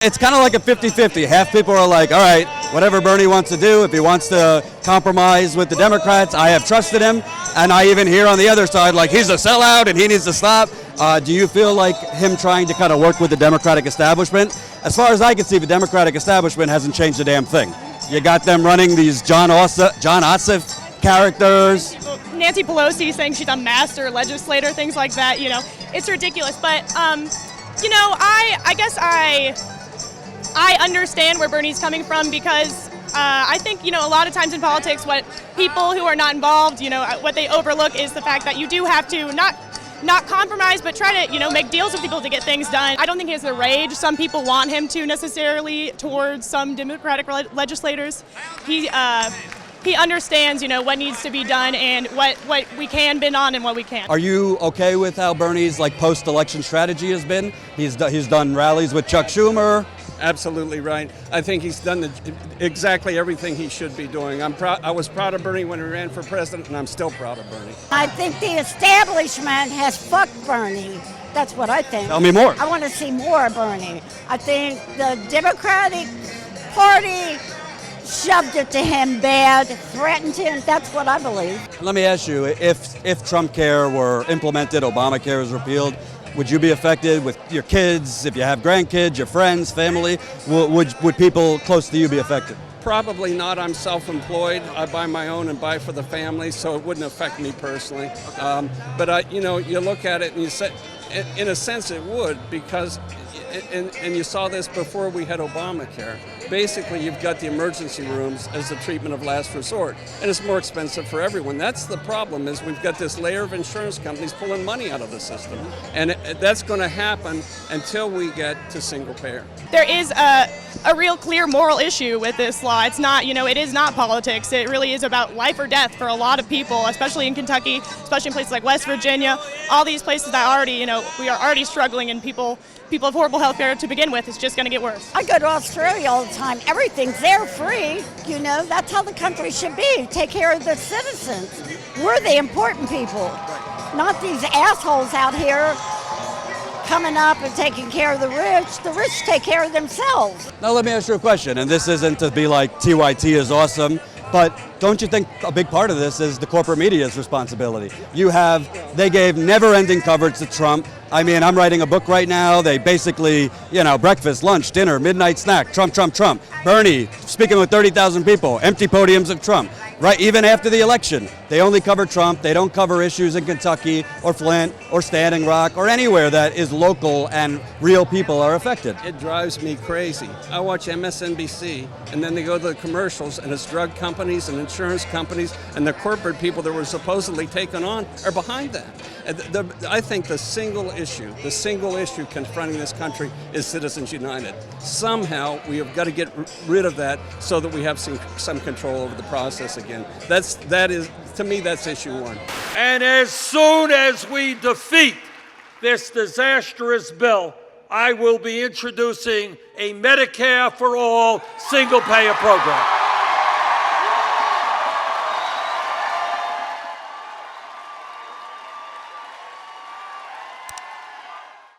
It's kind of like a 50-50. Half people are like, all right, whatever Bernie wants to do, if he wants to compromise with the Democrats, I have trusted him. And I even hear on the other side, like, he's a sellout and he needs to stop. Do you feel like him trying to kind of work with the Democratic establishment? As far as I can see, the Democratic establishment hasn't changed a damn thing. You got them running these John Ossoff characters. Nancy Pelosi saying she's a master legislator, things like that, it's ridiculous. But, I guess I understand where Bernie's coming from because I think, a lot of times in politics, what people who are not involved, what they overlook is the fact that you do have to not compromise, but try to, make deals with people to get things done. I don't think he has the rage some people want him to necessarily towards some Democratic legislators. He understands, what needs to be done and what we can bid on and what we can't. Are you okay with how Bernie's post-election strategy has been? He's done rallies with Chuck Schumer. Absolutely right. I think he's done exactly everything he should be doing. I was proud of Bernie when he ran for president, and I'm still proud of Bernie. I think the establishment has fucked Bernie. That's what I think. Tell me more. I want to see more of Bernie. I think the Democratic Party shoved it to him bad, threatened him. That's what I believe. Let me ask you, if Trump Care were implemented, Obamacare was repealed, would you be affected with your kids, if you have grandkids, your friends, family? Would people close to you be affected? Probably not. I'm self-employed. I buy my own and buy for the family, so it wouldn't affect me personally. But you look at it and you say, in a sense it would, because, and you saw this before we had Obamacare. Basically, you've got the emergency rooms as the treatment of last resort, and it's more expensive for everyone. That's the problem, is we've got this layer of insurance companies pulling money out of the system, and that's going to happen until we get to single payer. There is a real clear moral issue with this law. It's not, it is not politics. It really is about life or death for a lot of people, especially in Kentucky, especially in places like West Virginia, all these places that already, we are already struggling, and people have horrible health care to begin with. It's just going to get worse. I go to Australia all the time. Everything's there free. That's how the country should be. Take care of the citizens. We're the important people, not these assholes out here coming up and taking care of the rich. The rich take care of themselves. Now let me ask you a question, and this isn't to be like TYT is awesome, but don't you think a big part of this is the corporate media's responsibility? They gave never-ending coverage to Trump. I mean, I'm writing a book right now. They basically, breakfast, lunch, dinner, midnight snack, Trump, Trump, Trump. Bernie speaking with 30,000 people, empty podiums of Trump. Right, even after the election, they only cover Trump. They don't cover issues in Kentucky or Flint or Standing Rock or anywhere that is local and real people are affected. It drives me crazy. I watch MSNBC, and then they go to the commercials, and it's drug companies and insurance companies, and the corporate people that were supposedly taken on are behind that. I think the single issue confronting this country is Citizens United. Somehow we have got to get rid of that so that we have some control over the process again. To me, that's issue one. And as soon as we defeat this disastrous bill, I will be introducing a Medicare for all single-payer program.